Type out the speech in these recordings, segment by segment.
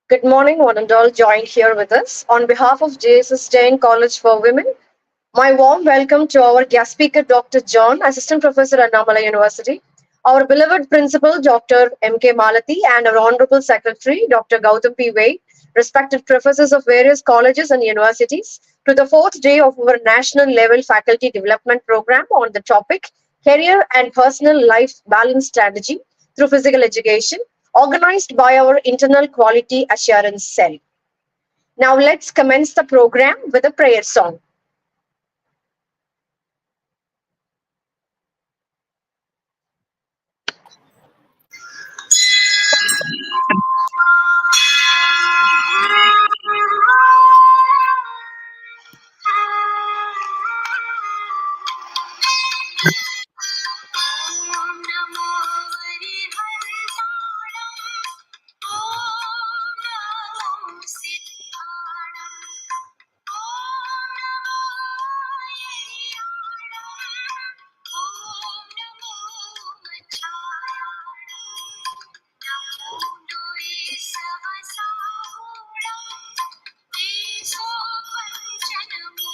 Good morning, one and all joined here with us. On behalf of JSS Jain College for Women, my warm welcome to our guest speaker, Dr. John, Assistant Professor at Namala University, our beloved Principal, Dr. M.K. Malati, and our Honorable Secretary, Dr. Gautam P. Wade, respected professors of various colleges and universities, to the fourth day of our national level faculty development program on the topic Career and Personal Life Balance Strategy through Physical Education, organized by our Internal Quality Assurance Cell. Now let's commence the program with a prayer song. Om Namo Hariharanam. Om Namo Siddhanam. Om Namo Hariharanam. Om Namo Macharanam. Namo Doi Savasauram. Teso Panchanamukharam.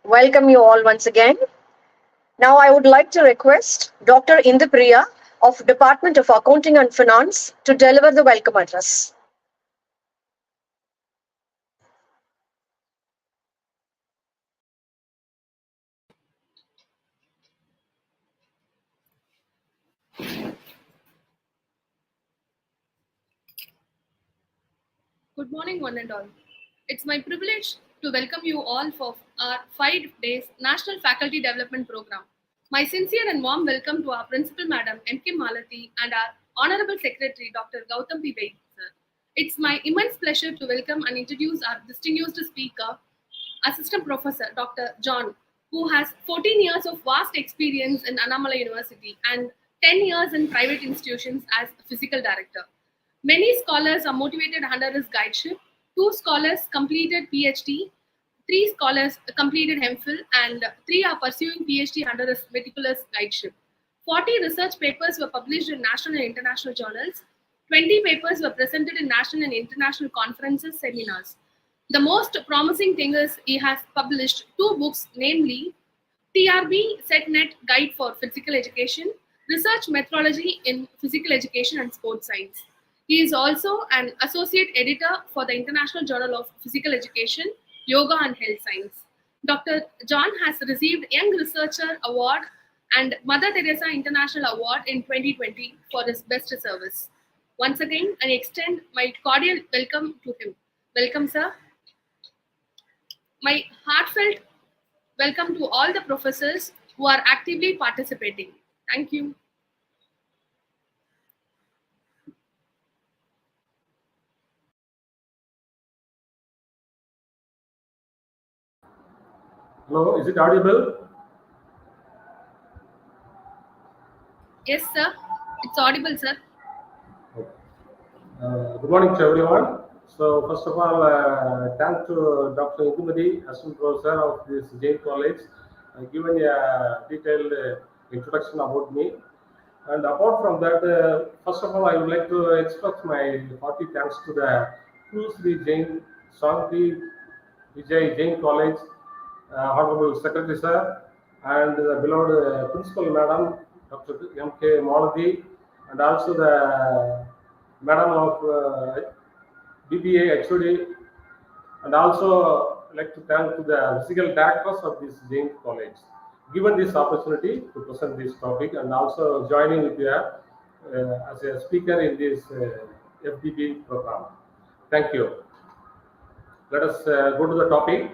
Welcome you all once again. Now I would like to request Dr. Indrapriya of Department of Accounting and Finance to deliver the welcome address. Good morning, one and all. It's my privilege to welcome you all for our 5 days National Faculty Development Program. My sincere and warm welcome to our Principal Madam M.K. Malati and our Honorable Secretary Dr. Gautam P. Wade, sir. It's my immense pleasure to welcome and introduce our distinguished speaker, Assistant Professor Dr. John, who has 14 years of vast experience in Annamala University and 10 years in private institutions as Physical Director. Many scholars are motivated under his guideship. Two scholars completed PhD, three scholars completed MPhil, and three are pursuing PhD under his meticulous guideship. 40 research papers were published in national and international journals. 20 papers were presented in national and international conferences, seminars. The most promising thing is he has published two books, namely TRB SetNet Guide for Physical Education, Research Methodology in Physical Education and Sports Science. He is also an associate editor for the International Journal of Physical Education, Yoga and Health Science. Dr. John has received Young Researcher Award and Mother Teresa International Award in 2020 for his best service. Once again, I extend my cordial welcome to him. Welcome, sir. My heartfelt welcome to all the professors who are actively participating. Thank you. Hello, is it audible? Yes, sir. It's audible, sir. Good morning to everyone. So, first of all, thank to Dr. Indumadi, Assistant Professor of this Jain College, given a detailed introduction about me. And apart from that, first of all, I would like to express my hearty thanks to the True Sri Jain Shanti Vijay Jain College, Honorable Secretary Sir, and the beloved Principal Madam, Dr. M.K. Malati, and also the Madam of BBA HOD, and also like to thank to the physical directors of this Jain College, given this opportunity to present this topic and also joining with you as a speaker in this FDB program. Thank you. Let us go to the topic.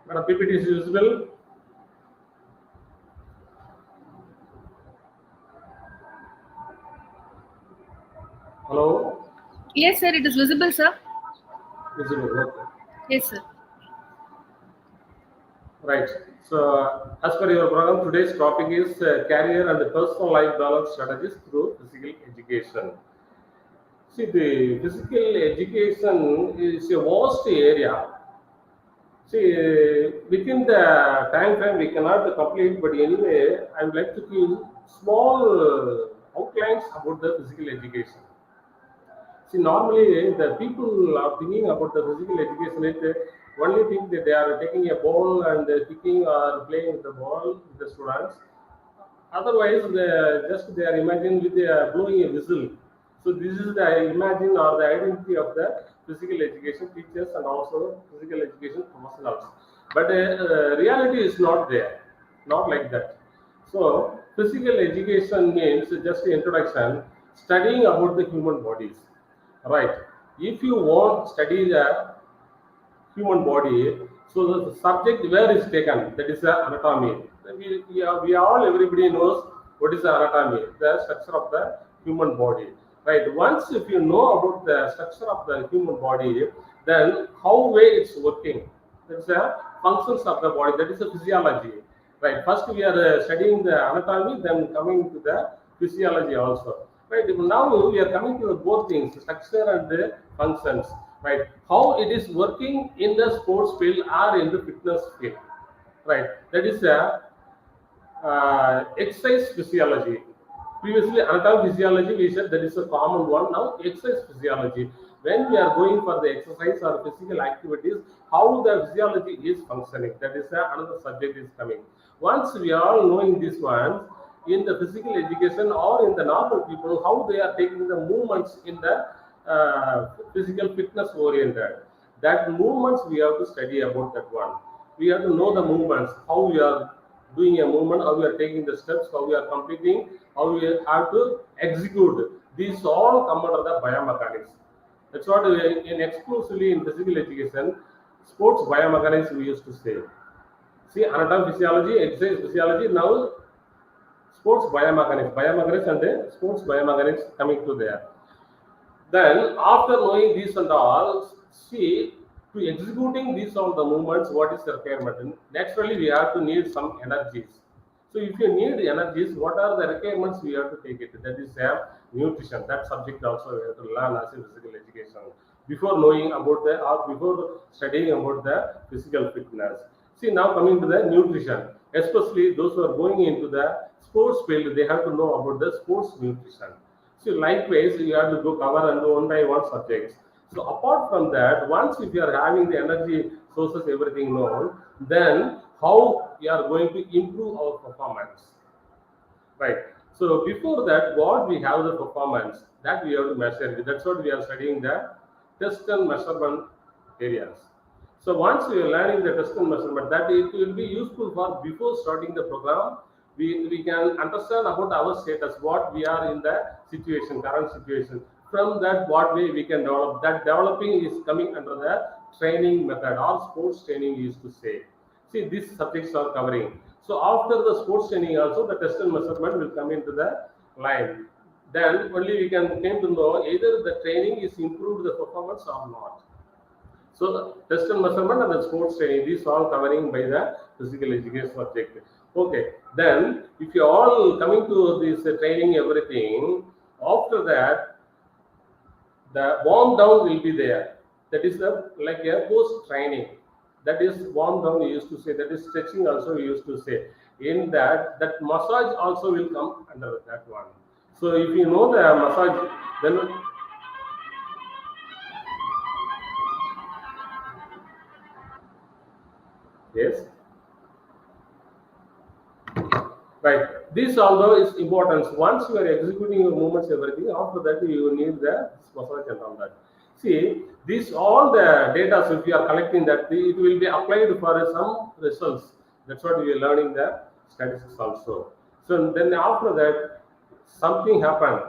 Madam, PPT is visible. Hello? Yes, sir, it is visible, sir. Visible, okay. Yes, sir. Right. So, as per your program, today's topic is career and personal life balance strategies through physical education. See, the physical education is a vast area. See, within the time frame we cannot complete, but anyway, I would like to give small outlines about the physical education. See, normally the people are thinking about the physical education. Only think that they are taking a ball and kicking or playing with the ball with the students. Otherwise, they are imagining with blowing a whistle. So this is the imagine or the identity of the physical education teachers and also physical education professionals. But reality is not there, not like that. So physical education means just introduction, studying about the human bodies, right? If you want to study the human body. So the subject where is taken, that is the anatomy. We all, everybody knows what is the anatomy, the structure of the human body. Right. Once if you know about the structure of the human body, then how way it's working. That's the functions of the body. That is the physiology. Right. First we are studying the anatomy, then coming to the physiology also. Right. Now we are coming to the both things, structure and the functions. Right. How it is working in the sports field or in the fitness field. Right. That is a exercise physiology. Previously, anatomy physiology, we said that is a common one. Now, exercise physiology. When we are going for the exercise or physical activities, how the physiology is functioning. That is another subject is coming. Once we are all knowing this one, in the physical education or in the normal people, how they are taking the movements in the physical fitness oriented. That movements we have to study about that one. We have to know the movements, how we are doing a movement, how we are taking the steps, how we are completing, how we have to execute. These all come under the biomechanics. That's what in exclusively in physical education, sports biomechanics we used to say. See, anatomy physiology, exercise physiology, now sports biomechanics and the sports biomechanics coming to there. Then, after knowing this and all, see to executing these all the movements, what is the requirement? Naturally, we have to need some energies. So, if you need energies, what are the requirements we have to take it? That is nutrition. That subject also we have to learn as a physical education before knowing about the or before studying about the physical fitness. See, now coming to the nutrition, especially those who are going into the sports field, they have to know about the sports nutrition. So likewise, you have to go cover and do one by one subjects. So apart from that, once if you are having the energy sources, everything known, then how you are going to improve our performance, right? So before that, what we have the performance that we have to measure. That's what we are studying the test and measurement areas. So once we are learning the test and measurement, that it will be useful for before starting the program. We can understand about our status, what we are in the situation, current situation. From that, what way we can develop. That developing is coming under the training method or sports training used to say. See, these subjects are covering. So after the sports training also, the test and measurement will come into the line. Then only we can came to know either the training is improved the performance or not. So the test and measurement and the sports training, these all covering by the physical education subject. Okay, then if you all coming to this training everything, after that the warm down will be there. That is the like a post training. That is warm down we used to say. That is stretching also we used to say. In that, that massage also will come under that one. So if you know the massage, then yes, right. This although is important. Once you are executing your movements, everything, after that you need the massage and all that. See, this all the data, so if you are collecting that, it will be applied for some results. That's what we are learning the statistics also. So then after that, something happened,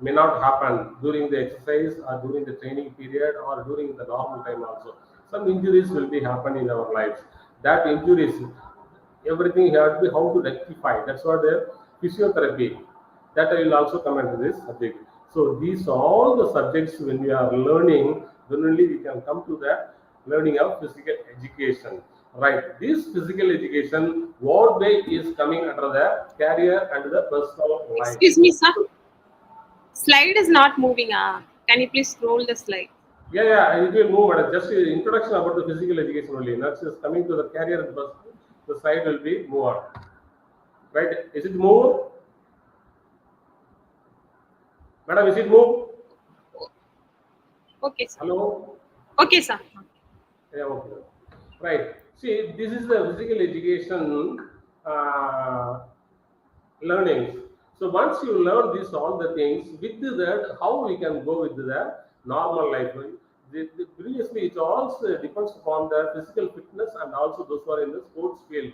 may not happen during the exercise or during the training period or during the normal time also. Some injuries will be happen in our lives. that injuries, everything you have to be how to rectify. That's what the physiotherapy. That I will also come into this subject. So these all the subjects when we are learning, then only we can come to the learning of physical education. Right. This physical education, what way is coming under the career and the personal life. Excuse me, sir. Slide is not moving. Can you please scroll the slide? Yeah, it will move. But just introduction about the physical education only. Next is coming to the career and personal. The slide will be move on. Right? Is it move? Madam, is it move? Okay, sir. Hello? Okay, sir. Yeah, okay. Right. See, this is the physical education uh, learnings. So once you learn this all the things, with that, how we can go with the normal life. Previously, it also depends upon the physical fitness and also those who are in the sports field.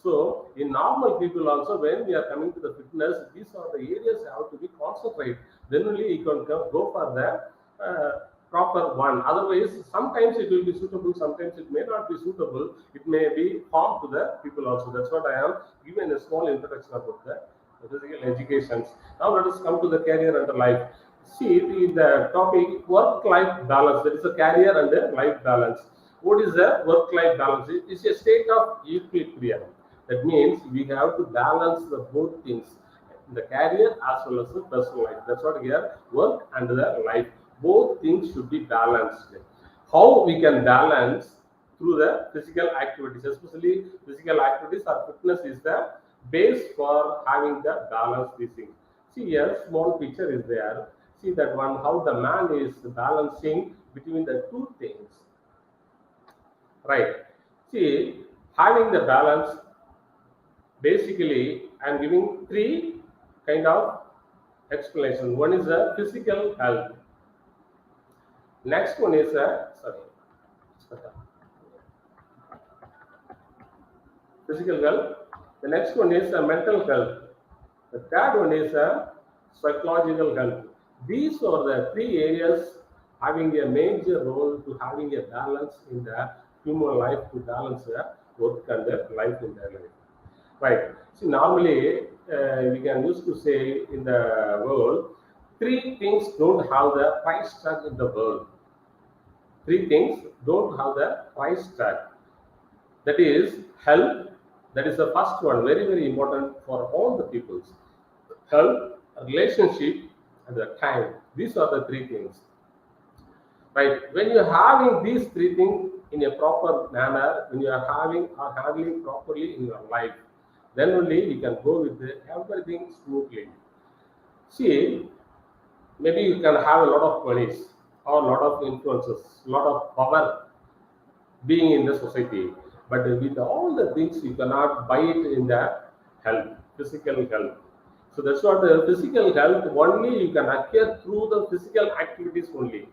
So in normal people also, when we are coming to the fitness, these are the areas you have to be concentrate. Then only you can go for the proper one. Otherwise, sometimes it will be suitable, sometimes it may not be suitable. It may be harm to the people also. That's what I am giving a small introduction about the physical education. Now let us come to the career and the life. See the topic work-life balance. That is a career and a life balance. What is the work-life balance? It is a state of equilibrium. That means we have to balance the both things, the career as well as the personal life. That's what here work and the life. Both things should be balanced. How we can balance through the physical activities, especially physical activities or fitness is the base for having the balance these things. See here, small picture is there. See that one, how the man is balancing between the two things. Right. See, having the balance, basically, I'm giving three kind of explanation. One is a physical health. Next one is a physical health. The next one is a mental health. The third one is a psychological health. These are the three areas having a major role to having a balance in the human life to balance the work and the life in their life. Right. See, normally we can used to say in the world, three things don't have the price tag in the world. Three things don't have the price tag. That is health. That is the first one, very, very important for all the peoples. Health, relationship, and the time. These are the three things. Right? When you are having these three things in a proper manner, when you are having or handling properly in your life, then only you can go with everything smoothly. See, maybe you can have a lot of monies or a lot of influences, a lot of power being in the society. But with all the things, you cannot buy it in the health, physical health. So that's what the physical health only you can acquire through the physical activities only.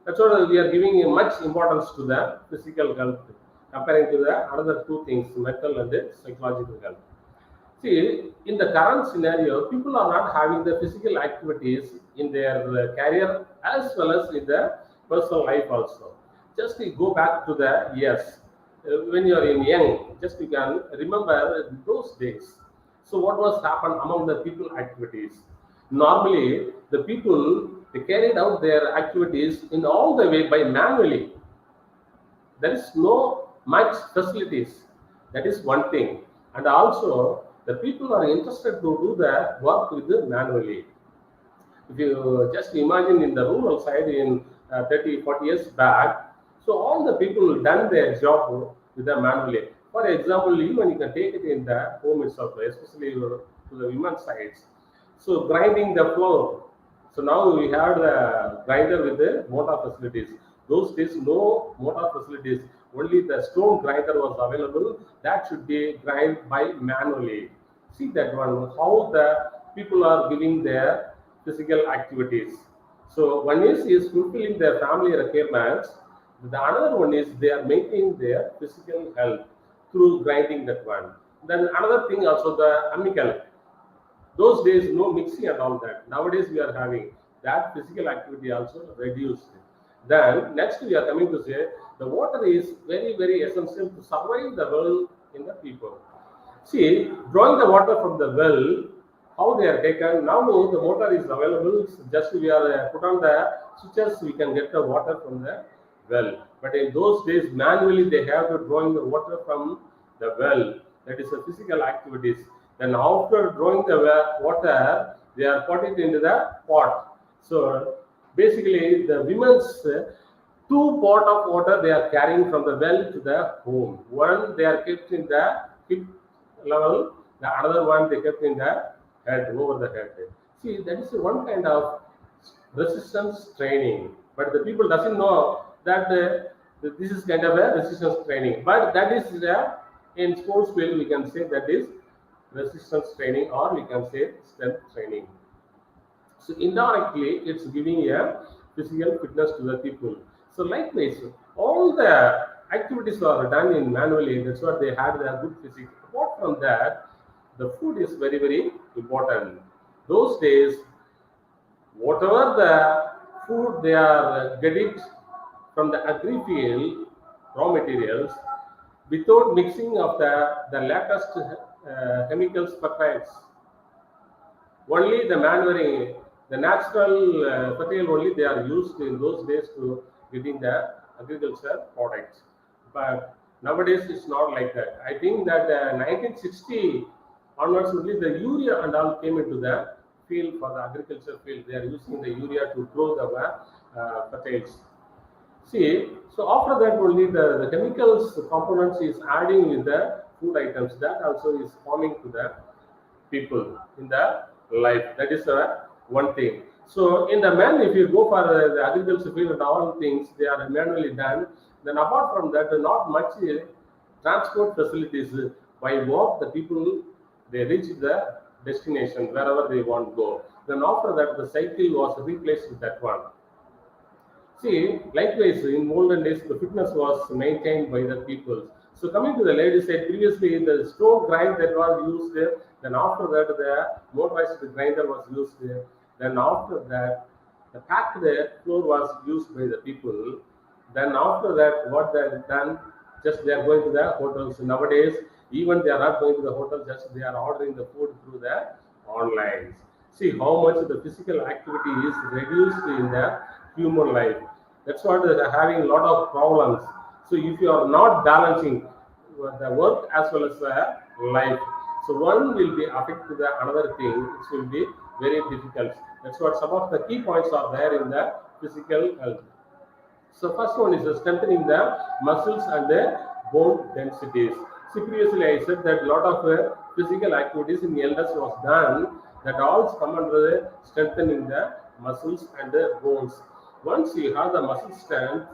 That's what we are giving much importance to the physical health comparing to the other two things, mental and the psychological health. See, in the current scenario, people are not having the physical activities in their career as well as in their personal life also. Just to go back to the years when you are in young, just you can remember those days. So what was happened among the people activities? Normally, the people they carried out their activities in all the way by manually. There is no much facilities. That is one thing. And also, the people are interested to do the work with the manually. If you just imagine in the rural side in 30, 40 years back, so all the people done their job with the manually. For example, even you can take it in the home itself, especially to the women's sides. So grinding the floor. So now we have the grinder with the motor facilities. Those days, no motor facilities. Only the stone grinder was available. That should be grind by manually. See that one, how the people are giving their physical activities. So one is fulfilling their family requirements. The another one is they are maintaining their physical health through grinding that one. Then another thing also the amical. Those days no mixing and all that. Nowadays we are having that physical activity also reduced. Then next we are coming to say the water is very very essential to survive the world in the people. See, drawing the water from the well, how they are taken. Now the water is available. Just we are put on the switches, we can get the water from the well. But in those days, manually they have to drawing the water from the well. That is a physical activities. Then after drawing the water, they are put it into the pot. So basically, the women's two pot of water they are carrying from the well to the home. One they are kept in the hip level, the another one they kept in the head, over the head. See, that is one kind of resistance training, but the people doesn't know that this is kind of a resistance training. But that is in sports field we can say that is resistance training, or we can say strength training. So indirectly, it's giving a physical fitness to the people. So likewise, all the activities are done in manually. That's what they had their good physique. Apart from that, the food is very very important. Those days, whatever the food they are getting from the agri field, raw materials, without mixing of the latest chemicals peptides, only the manuring, the natural fertile only they are used in those days to getting the agriculture products. But nowadays it's not like that. I think that 1960 onwards only the urea and all came into the field for the agriculture field. They are using the urea to grow the fertiles. See, so after that only the chemicals components is adding with the food items. That also is forming to the people in the life. That is one thing. So in the man, if you go for the agriculture field and all things, they are manually done. Then apart from that, not much transport facilities. By walk, the people they reach the destination wherever they want to go. Then after that, the cycle was replaced with that one. See, likewise, in olden days, the fitness was maintained by the people. So coming to the ladies side, previously the stone grind that was used, then after that the motorized grinder was used, then after that the packed floor was used by the people. Then after that, what they have done, just they are going to the hotels. Nowadays, even they are not going to the hotel, just they are ordering the food through the online. See how much the physical activity is reduced in the human life. That's what they are having a lot of problems. So if you are not balancing the work as well as the life, so one will be affected the another thing, it will be very difficult. That's what some of the key points are there in the physical health. So first one is strengthening the muscles and the bone densities. See, previously I said that a lot of physical activities in elders was done, that all come under the strengthening the muscles and the bones. Once you have the muscle strength,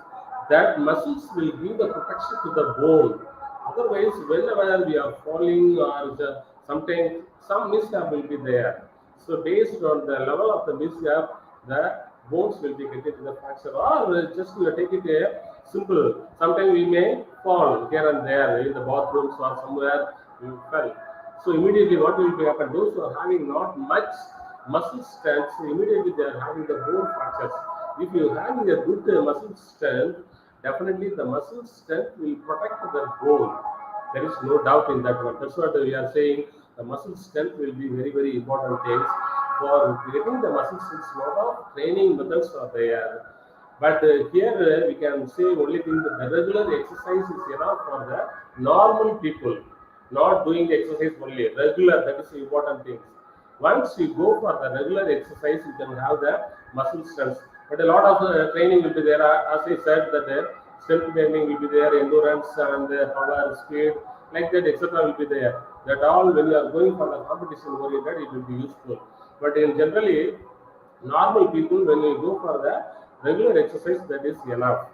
that muscles will give the protection to the bone. Otherwise, whenever we are falling or sometimes some mishap will be there. So based on the level of the mishap, the bones will be getting to the fracture, or just to take it a simple. Sometimes we may fall here and there in the bathrooms or somewhere we fell. So immediately what will be happen? Those who are having not much muscle strength, so immediately they are having the bone fractures. If you are having a good muscle strength, definitely the muscle strength will protect the bone. There is no doubt in that one. That's what we are saying. The muscle strength will be very, very important things. For getting the muscle strength, lot of training methods are there. But here we can say only thing that the regular exercise is enough for the normal people. Not doing the exercise only. Regular, that is the important thing. Once you go for the regular exercise, you can have the muscle strength. But a lot of training will be there. As I said, that strength training will be there, endurance and power, speed, like that, etc. will be there. That all when you are going for the competition oriented, it will be useful. But in generally, normal people, when you go for the regular exercise, that is enough.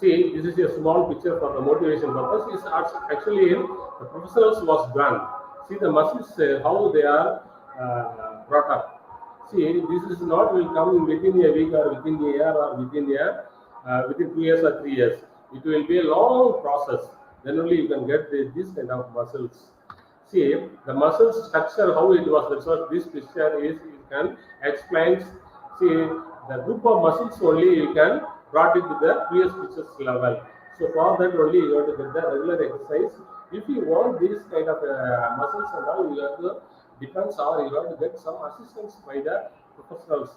See, this is a small picture for the motivation purpose. It's actually the professionals was done. See the muscles, how they are brought up. See, this is not will come within a week or within a year or within 2 years or 3 years. It will be a long process. Then only you can get this kind of muscles. See the muscle structure how it was. That's what this picture is. It can explains. See The group of muscles only you can brought it to the previous pictures level. So for that only you have to get the regular exercise. If you want these kind of muscles and all, you have to depends or you have to get some assistance by the professionals,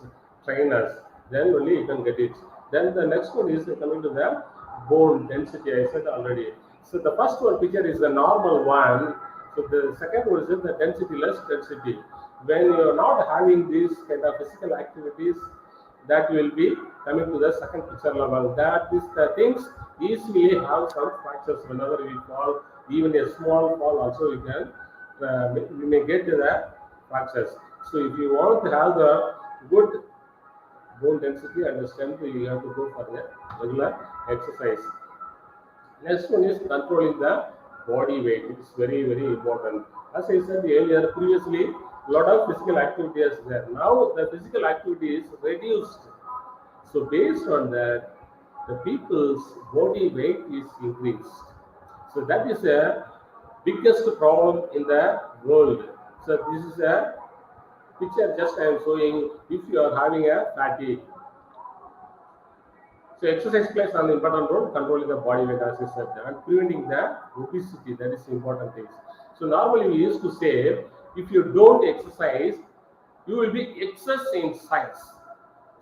trainers. Then only you can get it. Then the next one is coming to the bone density. I said already. So the first one picture is the normal one. So the second one is the density, less density. When you are not having these kind of physical activities, that will be coming to the second picture level. That is the things easily have some fractures whenever we fall. Even a small fall also you can we may get to the fractures. So if you want to have the good bone density and the strength, you have to go for the regular exercise. Next one is controlling the body weight. It is very, very important. As I said earlier, previously, a lot of physical activity is there. Now the physical activity is reduced. So based on that, the people's body weight is increased. So that is a biggest problem in the world. So this is a picture just I am showing. If you are having a fatty, so exercise plays an important role controlling the body weight, as I said, and preventing the obesity. That is important things. So normally we used to say, if you don't exercise, you will be excess in size.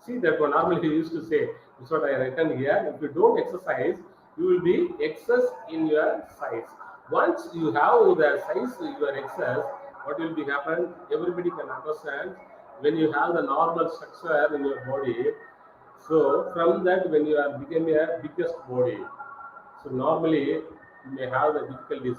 See that one normally we used to say. That's what I written here. If you don't exercise, you will be excess in your size. Once you have the size your excess, what will be happen? Everybody can understand when you have the normal structure in your body. So from that, when you are becoming a biggest body, so normally you may have the difficulties.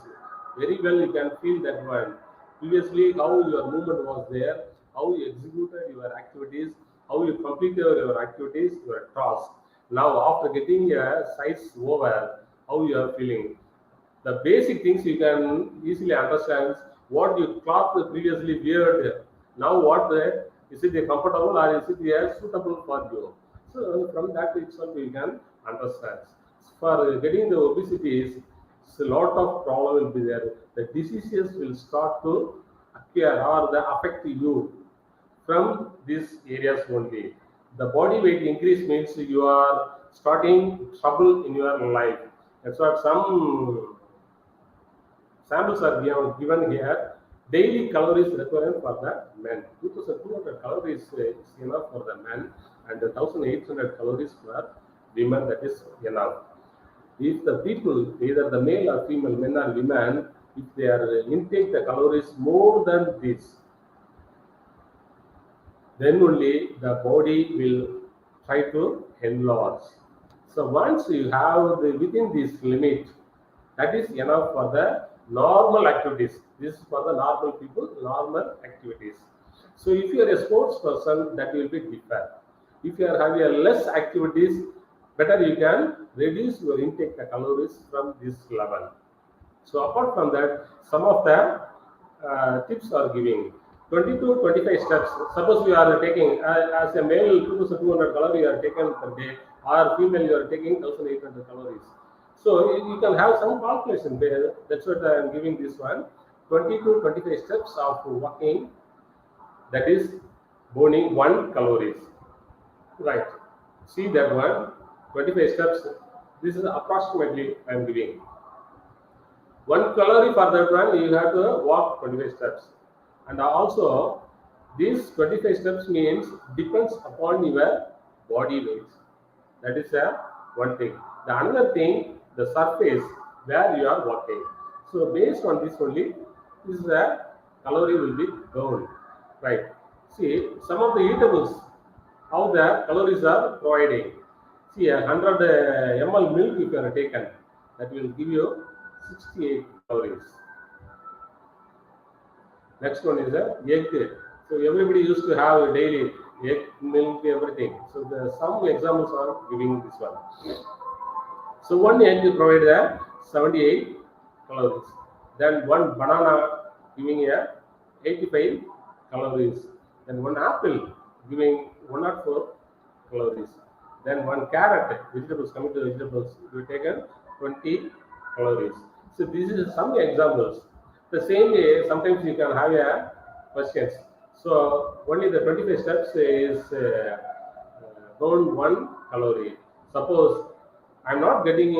Very well you can feel that one. Previously, how your movement was there, how you executed your activities, how you completed your activities, your task. Now after getting a size over, how you are feeling. The basic things you can easily understand what you cloth previously weared. Now what is it a comfortable or is it a suitable for you? So from that itself you can understand. For getting the obesity, a lot of problem will be there. The diseases will start to appear or the affect you from these areas only. The body weight increase means you are starting trouble in your life. That's what some samples are given here. Daily calories required for the men. 2,200 calories is enough for the men, and 1,800 calories for women. That is enough. If the people, either the male or female, men or women, if they are intake the calories more than this, then only the body will try to enlarge. So once you have the within this limit, that is enough for the normal activities. This is for the normal people, normal activities. So if you are a sports person, that will be different. If you are having a less activities, better you can reduce your intake the calories from this level. So apart from that, some of the tips are giving 20 to 25 steps. Suppose you are taking as a male 2,200 calories you are taken per day, or female you are taking 1,800 calories. So you can have some calculation there. That's what I am giving this one. 20 to 25 steps of walking. That is burning 1 calories. Right. See that one. 25 steps. This is approximately I am giving. 1 calorie for that one, you have to walk 25 steps. And also, these 25 steps means depends upon your body weight. That is one thing. The another thing, the surface where you are walking. So based on this only, this is a calorie will be burned. Right. See, some of the eatables, how the calories are providing. See, 100 ml milk if you are taken, that will give you 68 calories. Next one is a egg. So everybody used to have a daily egg, milk, everything. So some examples are giving this one. So one egg provide 78 calories. Then one banana giving 85 calories. Then one apple giving 104 calories. Then one carrot, vegetables, coming to vegetables, we taken 20 calories. So this is some examples. The same way, sometimes you can have questions. So only the 25 steps is burn 1 calorie. Suppose I'm not getting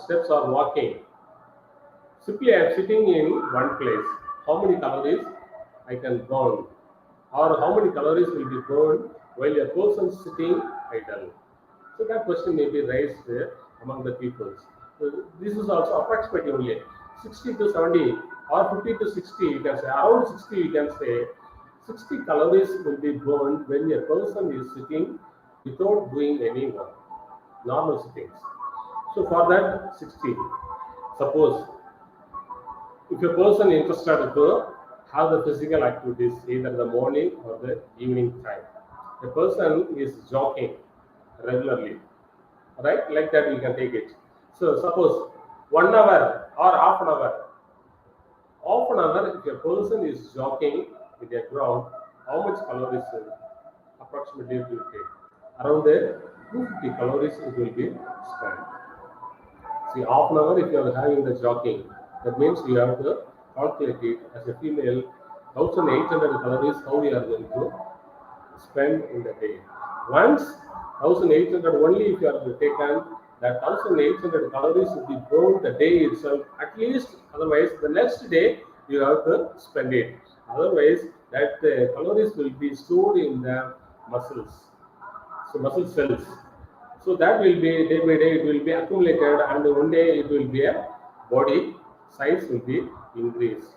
steps or walking. Simply I am sitting in one place. How many calories I can burn? Or how many calories will be burned while a person sitting idle? So that question may be raised among the peoples. So this is also approximately only 60 to 70 or 50 to 60, you can say around 60, you can say 60 calories will be burned when a person is sitting without doing any work, normal sittings. So for that 60, suppose if a person interested to have the physical activities either the morning or the evening time, a person is jogging regularly, right? Like that, we can take it. So suppose 1 hour or half an hour, if a person is jogging in the ground, how much calories approximately it will take? Around 250 calories it will be spent. See, half an hour if you are having the jogging, that means you have to calculate it as a female 1800 calories how we are going to spend in the day. Once 1800 only if you are taken, that 1800 calories will be burned the day itself at least, otherwise the next day you have to spend it. Otherwise that calories will be stored in the muscles, so muscle cells. So that will be day by day it will be accumulated and one day it will be a body size will be increased.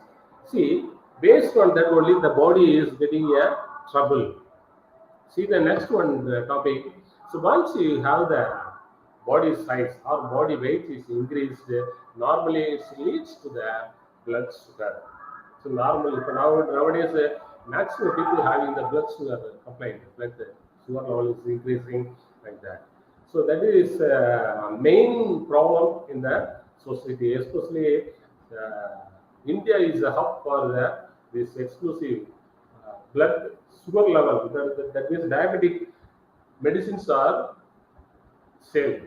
See, based on that only the body is getting a trouble. See the next one the topic. So once you have the body size or body weight is increased, normally it leads to the blood sugar. So normally for nowadays maximum people having the blood sugar complaint, like the sugar level is increasing like that. So that is main problem in the society, especially India is a hub for this exclusive blood sugar level. That means diabetic medicines are sale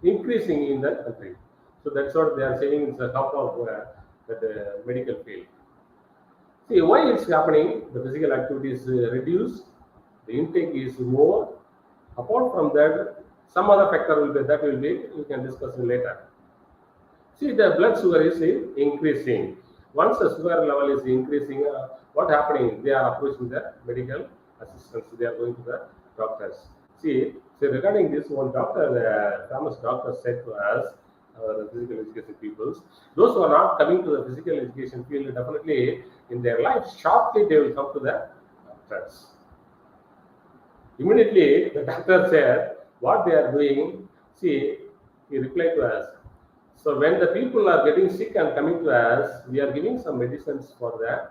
increasing in the country. So that's what they are saying. It's a hub of that medical field. See why it's happening. The physical activity is reduced. The intake is more. Apart from that, some other factor will be that will be we can discuss later. See, the blood sugar is increasing. Once the sugar level is increasing, what happening? They are approaching the medical assistants. They are going to the doctors. See, so regarding this, one doctor, famous doctor, said to us, the physical education peoples, those who are not coming to the physical education field, definitely in their life, shortly they will come to the doctors. Immediately, the doctor said, what they are doing, see, he replied to us. So when the people are getting sick and coming to us, we are giving some medicines for the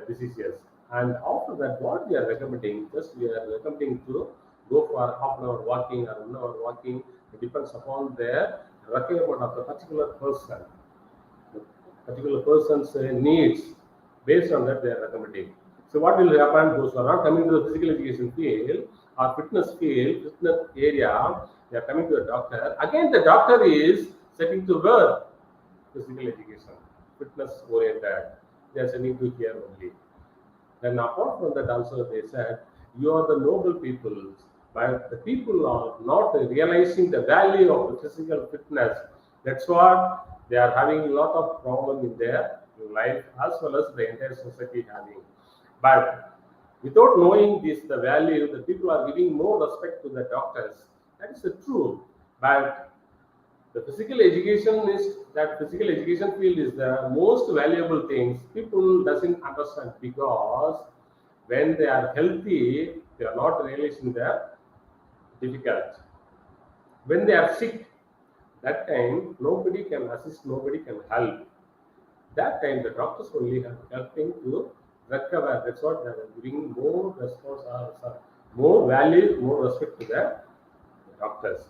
diseases. And after that, what we are recommending, just we are recommending to go for half an hour walking or 1 hour walking. It depends upon the requirement of the particular person, the particular person's needs. Based on that, they are recommending. So what will happen? Those who are not coming to the physical education field or fitness field, fitness area, they are coming to a doctor. Again, the doctor is setting to work physical education, fitness oriented. They are sending to here only. Then apart from that also they said, you are the noble people, but the people are not realizing the value of the physical fitness. That's what they are having a lot of problem in their life as well as the entire society having. But without knowing this, the value, the people are giving more respect to the doctors. That is the true. But the physical education is that physical education field is the most valuable things people doesn't understand, because when they are healthy they are not realizing the difficult. When they are sick, that time nobody can assist, nobody can help. That time the doctors only have helping to recover. That's what they are giving more response or more value, more respect to the doctors.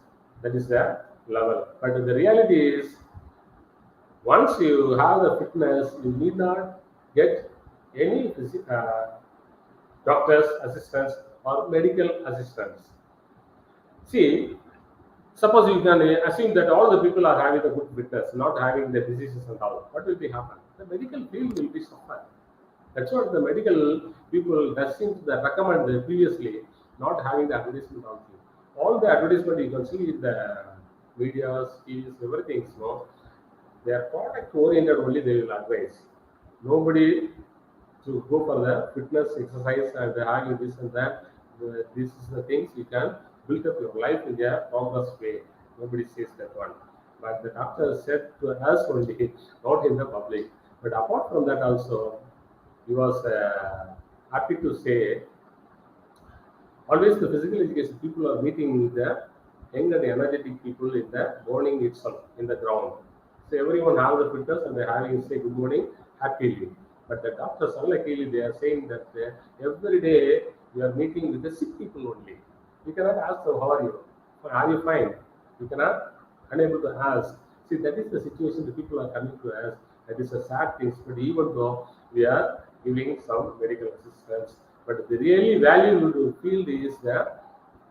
That is the level. But the reality is, once you have the fitness, you need not get any doctor's assistance or medical assistance. See, suppose you can assume that all the people are having a good fitness, not having the diseases and all. What will be happen? The medical field will be suffer. That's what the medical people that seems that recommended previously. not having the advertisement on you. All the advertisement you can see in the media, TVs, everything. So they are product oriented only. They will advise. Nobody to go for the fitness exercise and having this and that. This is the things you can build up your life in a progress way. Nobody says that one. But the doctor said to us only, not in the public. But apart from that also, he was happy to say always the physical education people are meeting the young and energetic people in the morning itself in the ground. So everyone have the fitness and they're having say good morning happily. But the doctors unluckily they are saying that every day you are meeting with the sick people only. You cannot ask them how are you fine? You cannot unable to ask. See that is the situation the people are coming to us. That is a sad thing. But even though we are giving some medical assistance, but the really valuable field is the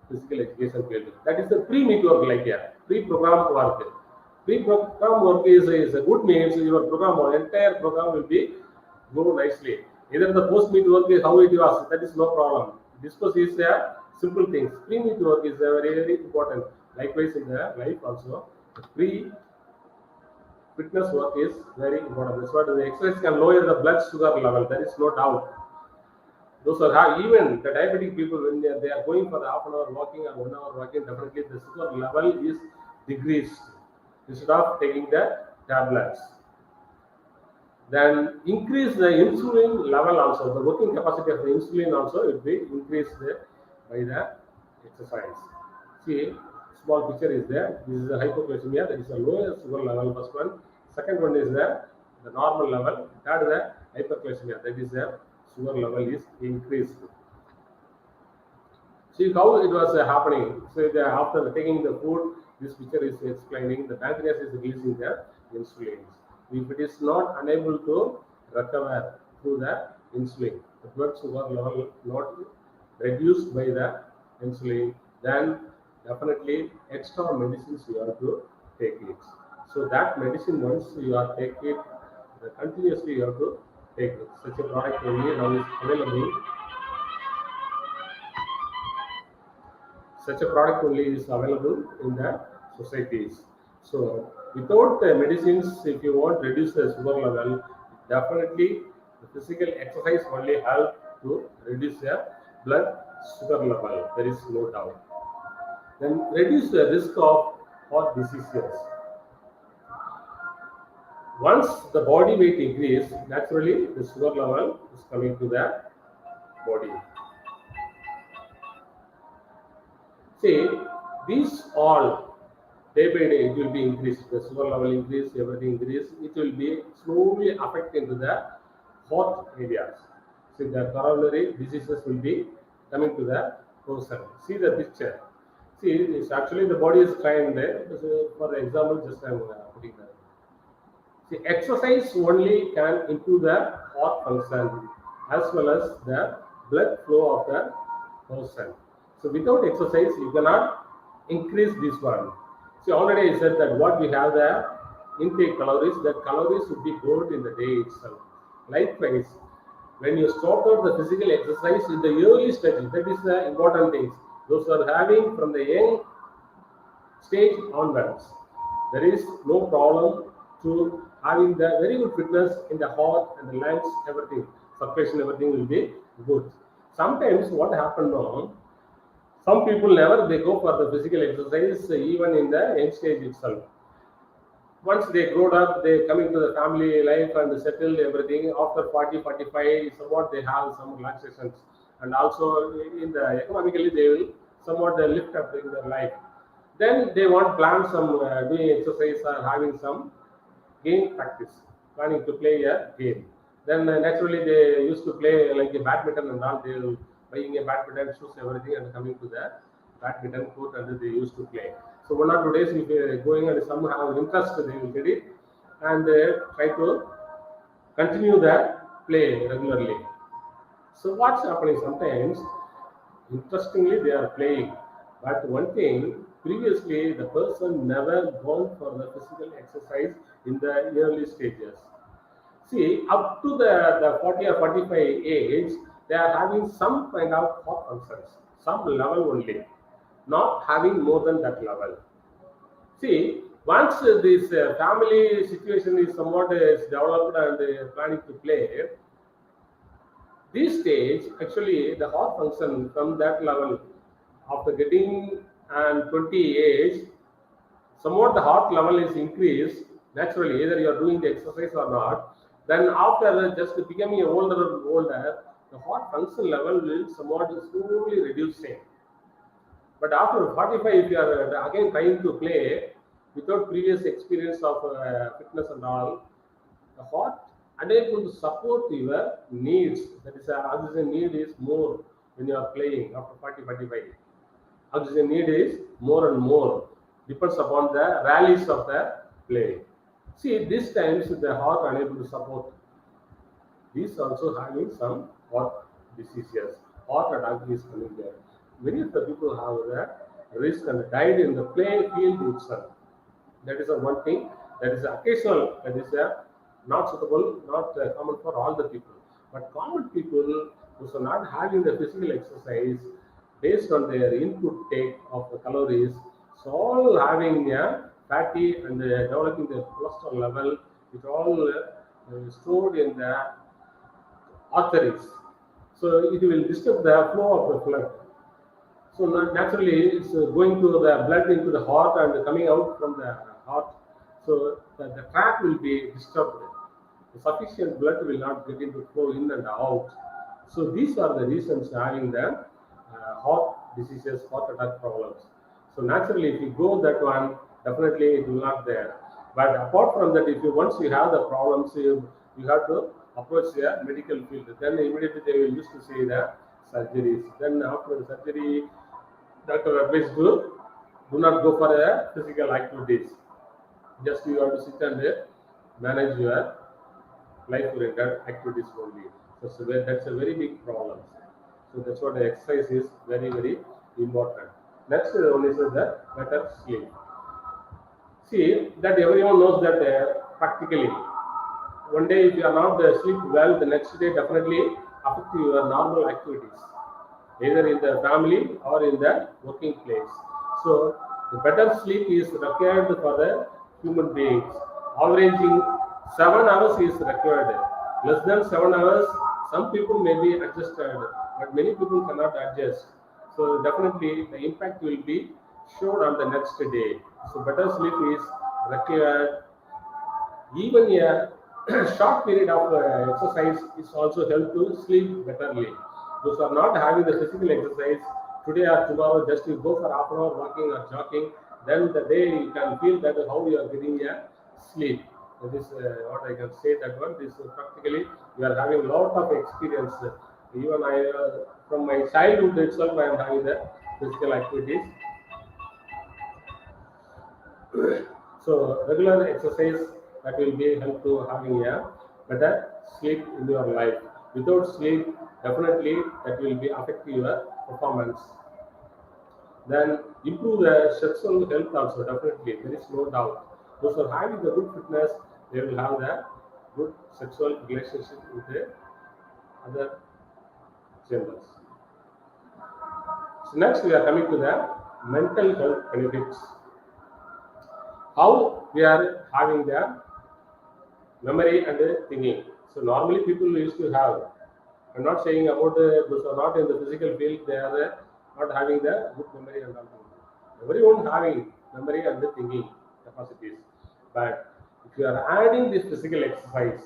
physical education field. That is the pre-meet work like a pre-program work. Pre-program work is a good means your program or entire program will be go nicely. Either the post-meet work is how it was, that is no problem. Discuss is a simple things. Pre-meet work is very, very important. Likewise in the life also, the pre-fitness work is very important. That's what the exercise can lower the blood sugar level. There is no doubt. Those are high. Even the diabetic people, when they are going for half an hour walking or 1 hour walking, definitely the sugar level is decreased instead of taking the tablets. Then increase the insulin level also. The working capacity of the insulin also will be increased by the exercise. See, small picture is there. This is the hypoglycemia. That is the lowest sugar level. First one. Second one is the normal level. Third the hyperglycemia. That is the sugar level is increased. See how it was happening. So after taking the food, this picture is explaining the pancreas is releasing the insulin. If it is not unable to recover through the insulin, the blood sugar level not reduced by the insulin, then definitely extra medicines you have to take it. So that medicine once you are take it, continuously you have to take it. Such a product only now is available. Such a product only is available in the societies. So without the medicines, if you want to reduce the sugar level, definitely the physical exercise only help to reduce the blood sugar level. There is no doubt. Then reduce the risk of heart diseases. Once the body weight increase, naturally the sugar level is coming to the body. See, these all day by day it will be increased. The sugar level increase, everything increase. It will be slowly affecting to the heart areas. See, the coronary diseases will be coming to the person. See the picture. See, it's actually the body is trying there. So for the example, just I'm putting that. See, exercise only can improve the heart function as well as the blood flow of the person. So without exercise, you cannot increase this one. See, already I said that what we have the intake calories, that calories should be burned in the day itself. Likewise, when you start out the physical exercise in the early stage, that is the important things. Those are having from the young stage onwards, there is no problem to having the very good fitness in the heart and the lungs, everything, circulation, everything will be good. Sometimes what happened now, some people never they go for the physical exercise even in the young stage itself. Once they grow up, they coming to the family life and settle everything. After 40, 45, somewhat they have some relaxations. And also in the economically, they will somewhat they lift up in their life. Then they want plan some doing exercise or having some game practice, planning to play a game. Then naturally they used to play like a badminton and all. They will buying a badminton shoes, everything, and coming to the badminton court and they used to play. So 1 or 2 days if they're going and some have interest, they will get it and they try to continue the play regularly. So what's happening sometimes? Interestingly, they are playing. But one thing, previously the person never gone for the physical exercise in the early stages. See, up to the 40 or 45 age, they are having some kind of heart concerns. some level only, not having more than that level. See, once this family situation is somewhat is developed and planning to play, this stage actually the heart function from that level after getting and 20 age, somewhat the heart level is increased naturally, either you are doing the exercise or not. Then after just becoming older and older, the heart function level will somewhat slowly reducing. But after 45, if you are again trying to play without previous experience of fitness and all, the heart unable to support your needs. That is, oxygen need is more when you are playing after 40, 45. Oxygen need is more and more. Depends upon the rallies of the play. See, these times the heart unable to support. These also having some heart diseases. Heart attack is coming there. Many of the people have the risk and died in the play field itself. That is a one thing. That is occasional. That is not suitable, not common for all the people. But common people who are not having the physical exercise based on their input take of the calories, so all having fatty and developing the cholesterol level, it all stored in the arteries. So it will disturb the flow of the blood. So naturally, it's going to the blood into the heart and coming out from the heart. So the track will be disturbed. The sufficient blood will not get into flow in and out. So these are the reasons having the heart diseases, heart attack problems. So naturally, if you go that one, definitely it will not there. But apart from that, if you once you have the problems, you have to approach the medical field. Then immediately they will used to say the surgeries. Then after the surgery, doctor advice do not go for physical activities. Just you have to sit and manage your life-oriented activities only. That's a very big problem. So that's what the exercise is very, very important. Next one is the better sleep. See that everyone knows that practically one day if you are not sleep well, the next day definitely affect your normal activities, either in the family or in the working place. So the better sleep is required for the human beings. Averaging 7 hours is required. Less than 7 hours, some people may be adjusted, but many people cannot adjust. So definitely the impact will be shown on the next day. So better sleep is required. Even a short period of exercise is also help to sleep betterly. Those are not having the physical exercise today or tomorrow, just you go for half an hour walking or jogging, then the day you can feel that how you are getting a sleep. That is what I can say that one. This practically we are having a lot of experience. Even I, from my childhood itself, I am having the physical activities. So regular exercise that will be help to having a better sleep in your life. Without sleep, definitely that will be affect your performance. Then improve the sexual health also definitely. There is no doubt. Those who are having the good fitness, they will have the good sexual relationship with the other genders. So next we are coming to the mental health benefits. How we are having the memory and thinking. So normally people used to have. I'm not saying about those who are not in the physical field, they are not having the good memory and all. Everyone having memory and the thinking capacities. But if you are adding this physical exercise,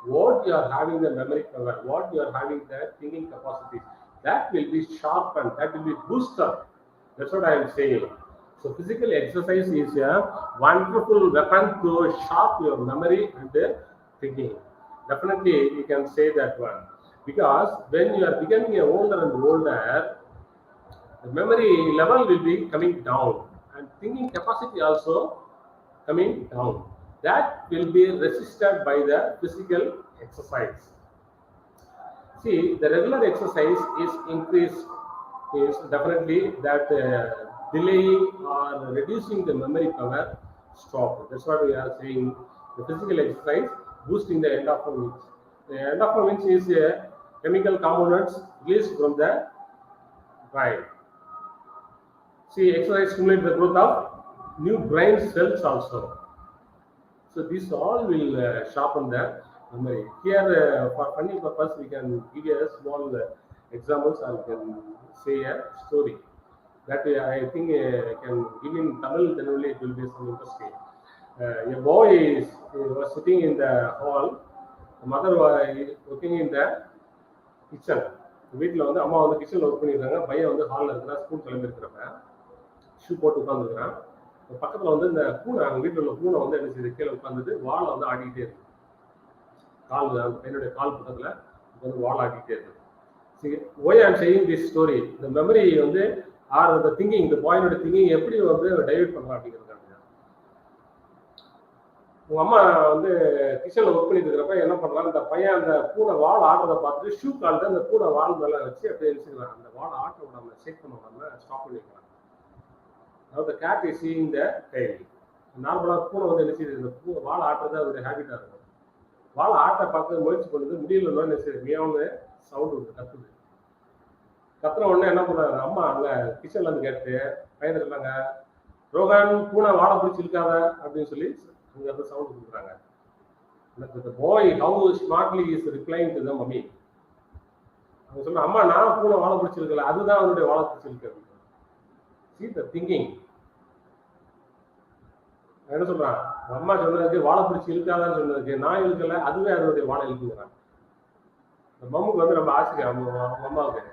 what you are having the memory power, what you are having the thinking capacities, that will be sharpened, that will be boosted. That's what I am saying. So physical exercise is a wonderful weapon to sharpen your memory and thinking. Definitely, you can say that one because when you are becoming older and older, the memory level will be coming down and thinking capacity also coming down. That will be resisted by the physical exercise. See, the regular exercise is increased is definitely that delaying or reducing the memory power stop. That's what we are saying. The physical exercise boosting the endorphins. The endorphins is chemical components released from the brain. See, exercise stimulates the growth of new brain cells also. So this all will sharpen the memory. Here, for funny purpose, we can give a small examples and can say a story. That I think can give in Tamil, then only it will be some interesting. A boy was sitting in the hall. The mother was working in the kitchen. வீட்டில் வந்து அம்மா வந்து கிச்சனில் work பண்ணியிருக்காங்க. பையன் வந்து ஹாலில் இருக்கிறான். ஸ்கூல் கிளம்பியிருக்கிறப்ப ஷூ போட்டு உட்காந்துருக்கிறான். பக்கத்தில் வந்து இந்த பூனை, அவங்க வீட்டில் உள்ள பூனை வந்து என்ன செய்யுது, கீழே உட்காந்துட்டு வாழை வந்து ஆடிக்கிட்டே இருக்கு. கால், அந்த பையனுடைய கால் பக்கத்தில் வந்து வாழை ஆடிக்கிட்டே இருக்கு. சரி, why I'm saying this story, இந்த மெமரி வந்து ஆர் இந்த திங்கிங், இந்த பாயினோட திங்கிங் எப்படி வந்து டைவர்ட் பண்ணலாம் அப்படிங்கிறது. உங்க அம்மா வந்து கிச்சன்ல ஒர்க் பண்ணிட்டு இருக்கிறப்ப என்ன பண்ணலாம், இந்த பையன் அந்த பூனை வாழை ஆடுறதை பார்த்துட்டு ஷூ கால்ட்டு அந்த பூனை வால் மேலே வச்சு அப்படியே வச்சுக்கலாம். அந்த வாழை ஆட்ட விடாம, ஷேக் பண்ண விடாம ஸ்டாப் பண்ணிக்கலாம். அதாவது cat is seeing the tail. நார்மலாக பூனை வந்து என்ன செய்யுது, இந்த வாழை ஆட்டுறது அதோடைய ஹேபிட்டாக இருக்கும். வாழை ஆட்டை பார்த்து முயற்சி பண்ணுது, முடியலன்னா என்ன செய்யுது, மியாவுன்னு சவுண்ட் வருது, கத்துது. கத்துன உடனே என்ன பண்ணுறாங்க, அம்மா அங்கே கிச்சன்ல இருந்து கேட்டு பையனை சொன்னாங்க, ரோகன் பூனை வாழை பிடிச்சி இருக்காத அப்படின்னு சொல்லி அங்கே வந்து சவுண்ட் கொடுக்குறாங்க. The boy how smartly is replying to the mummy. அவங்க சொல்ல, அம்மா நான் பூனை வாழை பிடிச்சிருக்கல, அதுதான் அவனுடைய வாழை பிடிச்சிருக்கு. See the thinking. என்ன சொல்றான், அம்மா சொன்னதுக்கு வாழை பிடிச்சி இருக்காதான்னு சொன்னதுக்கு நான் இழுக்கல, அதுவே அதனுடைய வாழை இழுக்குங்கிறான். இந்த மம்முக்கு வந்து நம்ம ஆசிரியர் அவங்க அம்மாவுக்கு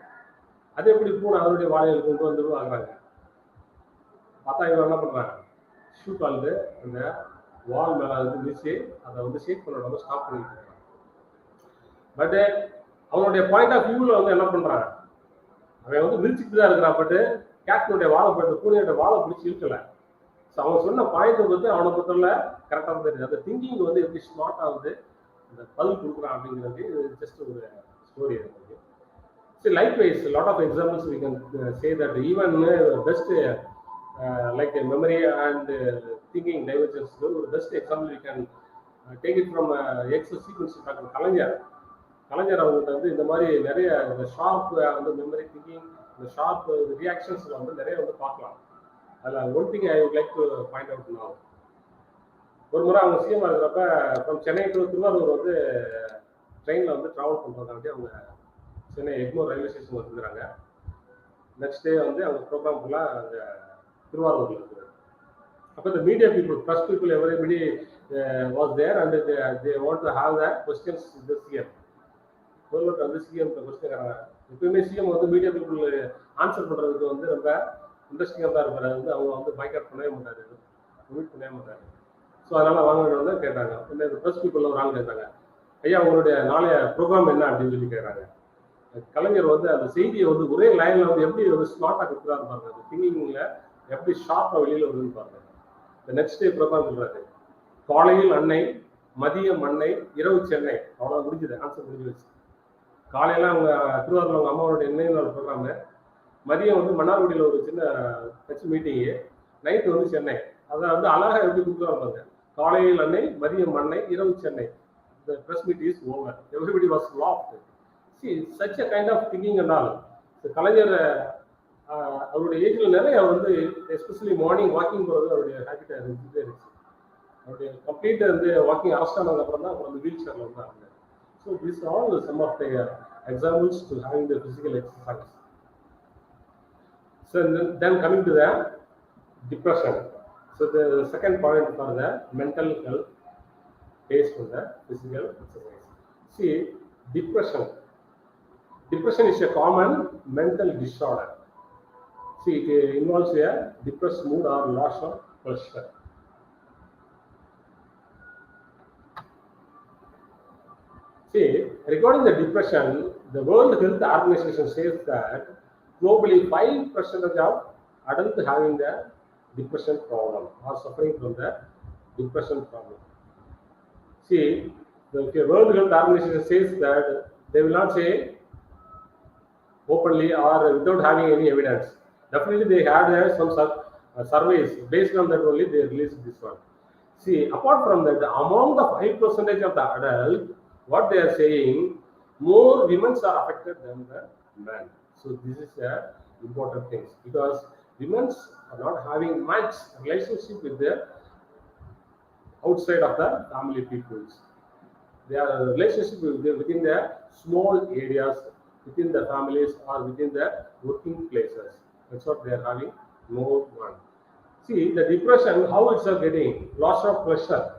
அது எப்படி பூனை அதனுடைய வாழையை கொண்டு வந்து வாங்குறாங்க. பார்த்தா இவன் என்ன பண்றாங்க, ஷூ கால்டு அந்த வால் மேலே வந்து மிதிச்சு அதை வந்து ஷேக் பண்ண ஸ்டாப் பண்ணிட்டு இருக்கான். பட்டு அவனுடைய பாயிண்ட் ஆஃப் வியூவில் வந்து என்ன பண்ணுறான், அவன் வந்து மிதிச்சுட்டு தான் இருக்கிறான். பட்டு கேட்னுடைய வாழை போட்டு பூனையோட வாழை பிடிச்சி இழுக்கல. ஸோ அவன் சொன்ன பாயிண்ட்டை வந்து அவனை பொறுத்தவரை கரெக்டாக தெரியுது. அந்த திங்கிங் வந்து எப்படி ஸ்மார்ட் ஆகுது, அந்த பதில் கொடுக்குறான் அப்படிங்கிறது ஜஸ்ட் ஒரு story. So likewise lot of examples we can say that even best like a memory and thinking divergence. The best example we can take it from ex sequence doctor Kalaignar. Kalaignar அவங்கள்ட்ட வந்து இந்த மாதிரி நிறைய இந்த ஷார்ப் வந்து memory thinking, இந்த sharp reactions வந்து நிறைய வந்து பார்க்கலாம். அதில் one thing I would like to point out now. ஒரு முறை அவங்க சிஎம் இருக்கிறப்ப ஃப்ரம் சென்னை டு திருவாரூர் வந்து ட்ரெயினில் வந்து ட்ராவல் பண்ணுறதாண்டி அவங்க சென்னை எக்மோர் ரயில்வே ஸ்டேஷன் வந்துருக்குறாங்க. நெக்ஸ்ட் டே வந்து அவங்க ப்ரோக்ராம் ஃபுல்லாக அங்கே திருவாரூரில் இருக்குது. அப்போ இந்த media people, press people, everybody was there and they want to have the questions the CM. Government வந்து சிஎம் கொஸ்டின் கேட்குறாங்க. எப்பயுமே சிஎம் வந்து மீடியா பீப்புள் ஆன்சர் பண்ணுறதுக்கு வந்து ரொம்ப இன்ட்ரெஸ்டிங்காக தான் இருப்பார். வந்து அவங்க வந்து பைக்காட் பண்ணவே மாட்டார், மீட் பண்ணவே மாட்டார். ஸோ அதனால் வாங்கினோட கேட்டாங்க. இந்த ப்ரெஸ் பீப்புளில் ஒரு ஆள் கேட்டாங்க, ஐயா உங்களுடைய நாளைய ப்ரோக்ராம் என்ன அப்படின்னு சொல்லி கேட்குறாங்க. கலைஞர் வந்து அந்த செய்தியை வந்து ஒரே லைனில் வந்து எப்படி வந்து ஸ்மார்ட்டாக கொடுக்குறாரு பாருங்க, அந்த திங்கிங்கில் எப்படி ஷார்ப்பாக வெளியில் வருதுன்னு பாருங்க. இந்த நெக்ஸ்ட் டே ப்ரோக்ராம் சொல்கிறாரு, காலையில் அன்னை, மதியம் அன்னை, இரவு சென்னை. அவ்வளோ முடிஞ்சுது, ஆன்சர் முடிஞ்சு வச்சு. காலையில் அவங்க திருவாரூர் அவங்க அம்மாவோட நினைவு நாள் ப்ரோக்ராமு, மதியம் வந்து மன்னார்குடியில் ஒரு சின்ன கட்சி மீட்டிங்கு, நைட்டு வந்து சென்னை. அதை வந்து அழகாக எப்படி கொடுக்குறாங்க, காலையில் அன்னை, மதியம் அன்னை, இரவு Chennai. The press meet is over. Everybody was laughed. See, such a kind of thinking and all. So கலைஞர் அவருடைய ஏஜில் நிறைய வந்து எஸ்பெஷலி மார்னிங் வாக்கிங் போகிறது அவருடைய ஹேபிட்டாக இருந்துகிட்டே இருந்துச்சு. அவருடைய கம்ப்ளீட் வந்து வாக்கிங் அரெஸ்ட் ஆனதுக்கப்புறம் தான் வந்து வீல் சேரில் வந்தாங்க. So this all some of the examples to having the physical exercise. So then coming to the depression. So the second point for the mental health based on the physical exercise. See, depression. Depression is a common mental disorder. See, it involves a depressed mood or loss of pleasure. See, regarding the depression, the World Health Organization says that globally 5% of adults having the depression problem or suffering from the depression problem. See, the World Health Organization says that they will not say openly or without having any evidence. Definitely they had some surveys. Based on that only they released this one. See, apart from that, among the 5% of the adults, what they are saying, more women are affected than the men. So this is a important thing, because Women are not having much relationship with the outside of the family peoples. Their relationship within the small areas, within the families or within the working places. That's what they are having more one. See the depression, how it's getting loss of pressure.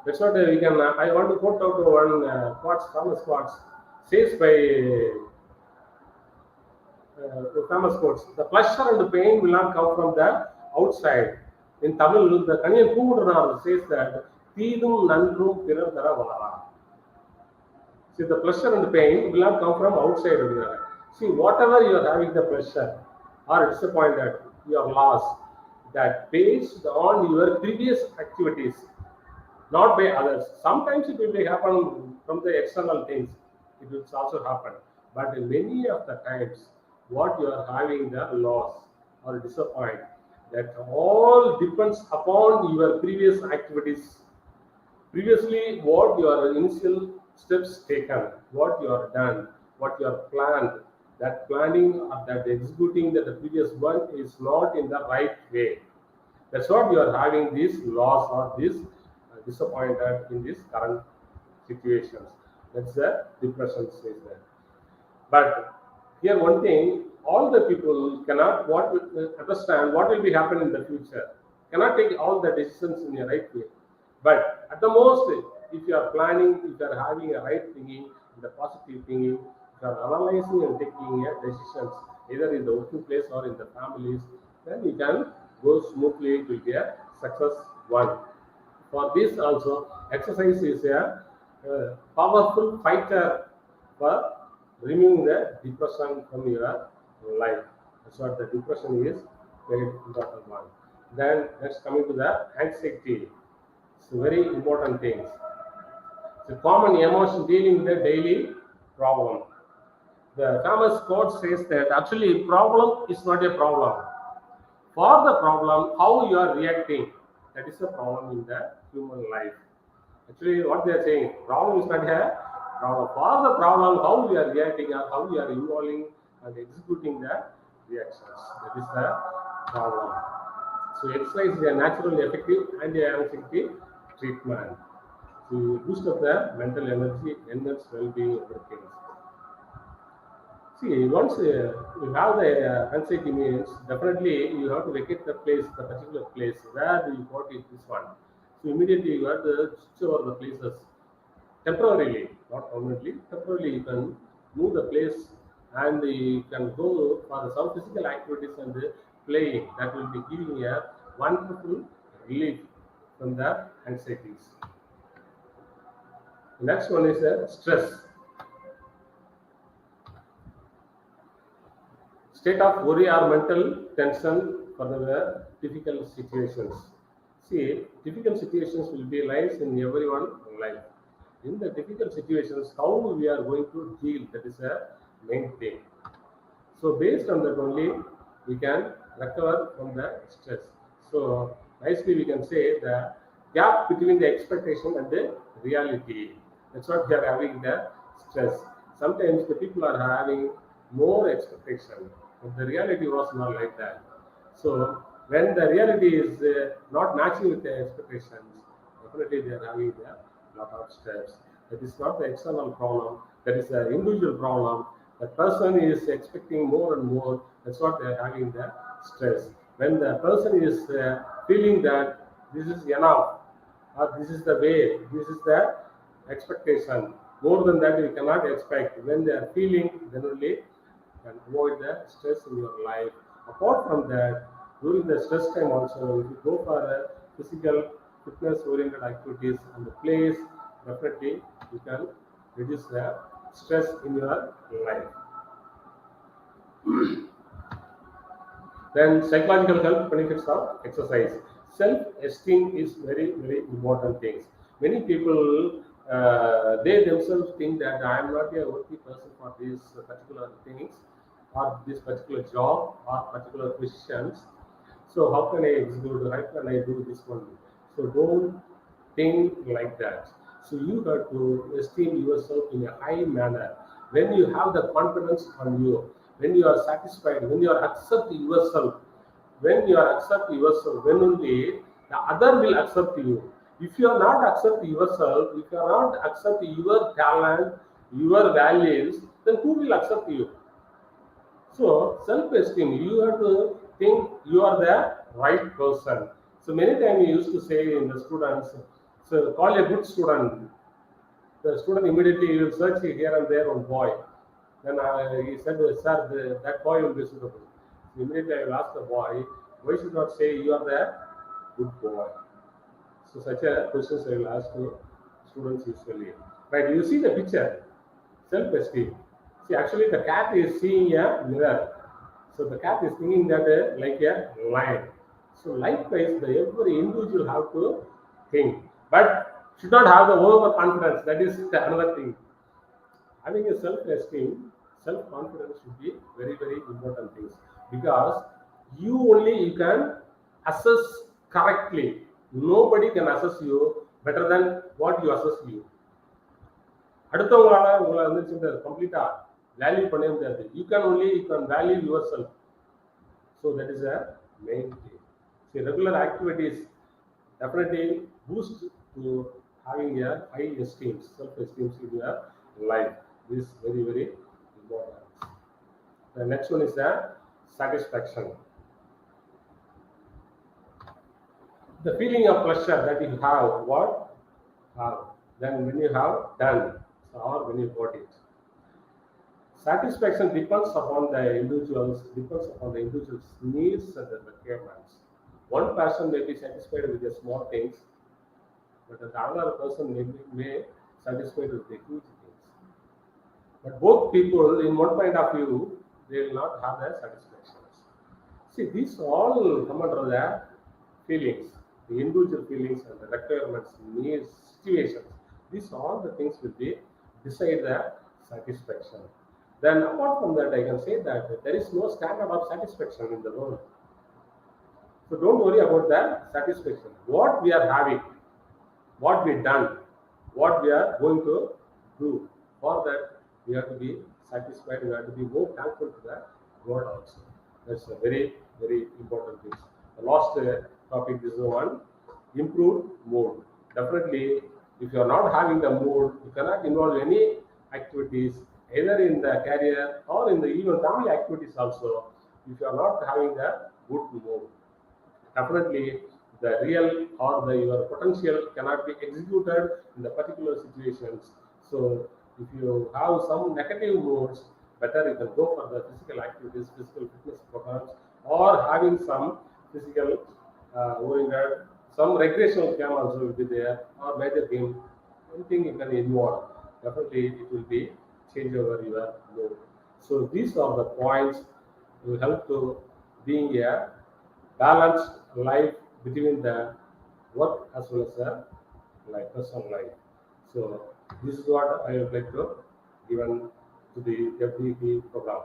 That's what we can. I want to quote out one quotes, famous quotes, says by famous quotes. The pleasure and the pain will not come from the outside. In Tamil, the Kanyan Kudunar says that தீதும் நன்றும் பிறர் தர வாரா. See, the pleasure and the pain will not come from outside. See, whatever you are having the pleasure or disappointed, you are lost. That based on your previous activities, not by others. Sometimes it will happen from the external things. It will also happen. But in many of the times, what you are having the loss or disappoint, that all depends upon your previous activities. Previously, what your initial steps taken, what you are done, what you are planned, that planning or that executing that the previous one is not in the right way. That's what you are having this loss or this disappointed in these current situations. That's the depression says that. But here one thing, all the people cannot understand what will be happening in the future. Cannot take all the decisions in the right way. But at the most, if you are planning, if you are having a right thinking, the positive thinking, if you are analyzing and taking decisions either in the working place or in the families, then you can go smoothly to be a success one. For this also, exercise is a powerful fighter for removing the depression from your life. That's what the depression is, very important one. Then next coming to the anxiety. It's a very important thing. It's a common emotion dealing with the daily problem. The famous quote says that actually problem is not a problem. For the problem, how you are reacting, that is a problem in the human life. Actually, what they are saying, problem is not a problem. For the problem, how we are reacting or how we are involving and executing the reactions, that is the problem. So exercise is a natural, effective anti-anxiety treatment to boost up the mental energy, enhance well-being, everything. See, once you have the anxiety means, definitely you have to vacate the place, the particular place where you got it, this one. So immediately you have to switch over the places temporarily, not permanently. Temporarily you can move the place and you can go for some physical activities and playing. That will be giving a wonderful relief from the anxieties. The next one is stress. State of worry or mental tension for the difficult situations. See, difficult situations will be lies in everyone's life. In the difficult situations, how we are going to deal, that is a main thing. So based on that only, we can recover from the stress. So nicely we can say the gap between the expectation and the reality. That's what we are having the stress. Sometimes the people are having more expectation, but the reality was not like that. So when the reality is not matching with the expectations, definitely they are having a lot of stress. That is not the external problem. That is the individual problem. The person is expecting more and more. That's what they are having the stress. When the person is feeling that this is enough, or this is the way, this is the expectation. More than that, we cannot expect. When they are feeling, then only can avoid the stress in your life. Apart from that, during the stress time also, if you go for a physical fitness oriented activities and the place, definitely you can reduce the stress in your life. Then psychological health benefits of exercise. Self-esteem is very, very important things. Many people they themselves think that I am not a worthy person for these particular things or this particular job or particular positions. So how can I execute? How can I do this one? So don't think like that. So you have to esteem yourself in a high manner. When you have the confidence on you, when you are satisfied, when you are accepting yourself, When you are accept yourself, when only the other will accept you. If you are not accept yourself, if you are not accept your talent, your values, then who will accept you? So self-esteem, you have to think you are the right person. So many times you used to say in the students, so call a good student. The student immediately will search here and there on boy. Then he said, sir, that boy will be suitable. So immediately I will ask the boy, why should not say you are the good boy? So such a questions I will ask to students usually. Right, you see the picture, self-esteem. See, actually the cat is seeing a mirror. So the cat is thinking that like a lion. So likewise, the every individual have to think, but should not have the overconfidence. That is another thing. Having a self-esteem, self-confidence should be very, very important things because you can assess correctly. Nobody can assess you better than what you assess you. அடுத்தவங்களால உங்களை வந்து கம்ப்ளீட்டா value பண்ணவே முடியாது. You can value yourself. So that is a main thing. See, regular activities definitely boost to having a high esteem, self-esteem in your life. This is very, very important. The next one is the satisfaction. The feeling of pleasure that you have, what have, then when you have done, or when you got it. Satisfaction depends upon the individual's needs and the requirements. One person may be satisfied with the small things, but the other person may satisfied with the huge things. But both people, in one point of view, they will not have the satisfactions. See, these all come under the feelings, the individual feelings and the requirements, needs, situations. These all the things will be decide the satisfaction. Then apart from that, I can say that there is no standard of satisfaction in the world. So don't worry about the satisfaction. What we are having, what we done, what we are going to do. For that, we have to be satisfied. We have to be more thankful to the God also. That's a very, very important thing. The last topic is the one, improved mood. Definitely, if you are not having the mood, you cannot involve any activities, either in the career or in the even family activities also. If you are not having the good mood, definitely the real or the your potential cannot be executed in the particular situations. So if you have some negative moods, better you can go for the physical activities, physical fitness programs, or having some physical oriented, some recreational game also will be there, or major game, anything you can involve. Definitely it will be change over your mood. So these are the points will help to being a balanced life between the work as well as the personal life. So this is what I would like to given to the FDP program.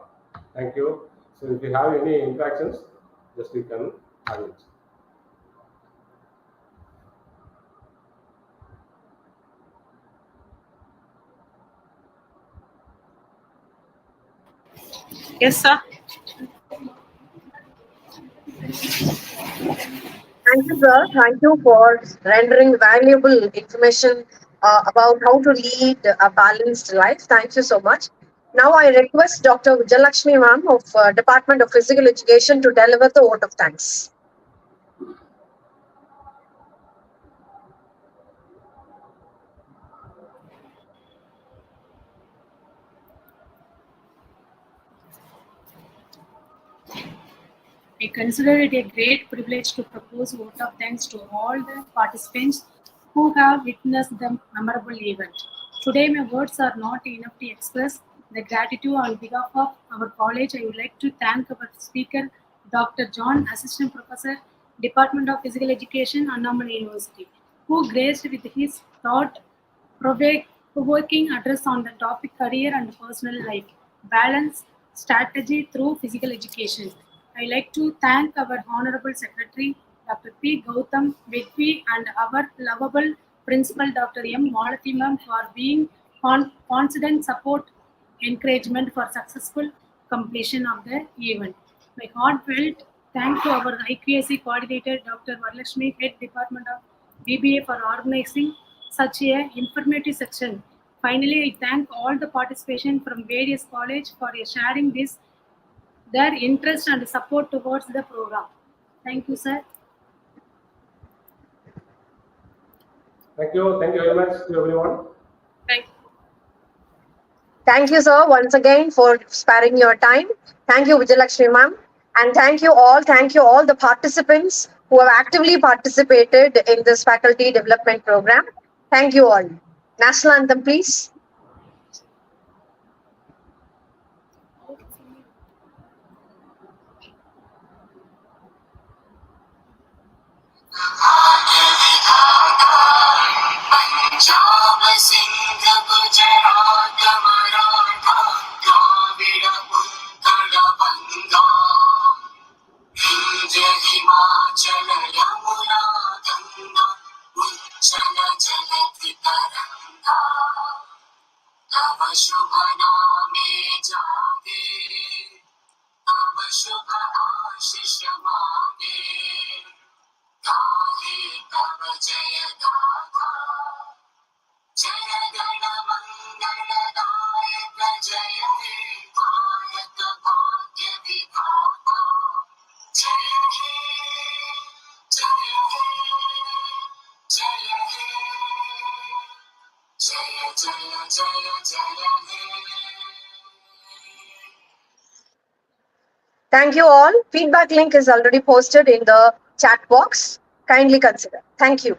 Thank you. So if you have any interactions, just you can have it. Yes, sir. Thank you, sir. Thank you for rendering valuable information about how to lead a balanced life. Thank you so much. Now I request Dr. Vijalakshmi ma'am of Department of Physical Education to deliver the vote of thanks. I consider it a great privilege to propose vote of thanks to all the participants who have witnessed the memorable event. Today, my words are not enough to express the gratitude on behalf of our college. I would like to thank our speaker, Dr. John, Assistant Professor, Department of Physical Education, Annamalai University, who graced with his provoking address on the topic career and personal life, balance strategy through physical education. I like to thank our Honorable Secretary, Dr. P. Gautam Begvi, and our lovable Principal, Dr. M. Malati ma'am, for being constant support, encouragement for successful completion of the event. My heartfelt Thank to our IQAC coordinator, Dr. Varalakshmi, Head Department of BBA for organizing such a informative section. Finally, I thank all the participation from various colleges for sharing their interest and support towards the program. Thank you, sir. Thank you very much to everyone. Thank you. Thank you, sir, once again for sparing your time. Thank you, Vijayalakshmi ma'am. And thank you all the participants who have actively participated in this faculty development program. Thank you all. National anthem, please. Punjab Sindh Gujarat Maratha Dravid Utkal बंगा विंध्य हिमाचल यमुना गंगा उच्चल जलधि तरंगा तव शुभ नामे जागे तव शुभ आशीष मांगे गाहे तव जय गाथा जय गण मंगलदायक जय हे भारत भाग्य विधाता जय हे जय हे जय हे जय जय जय जय हे Thank you all. Feedback link is already posted in the chat box. Kindly consider. Thank you.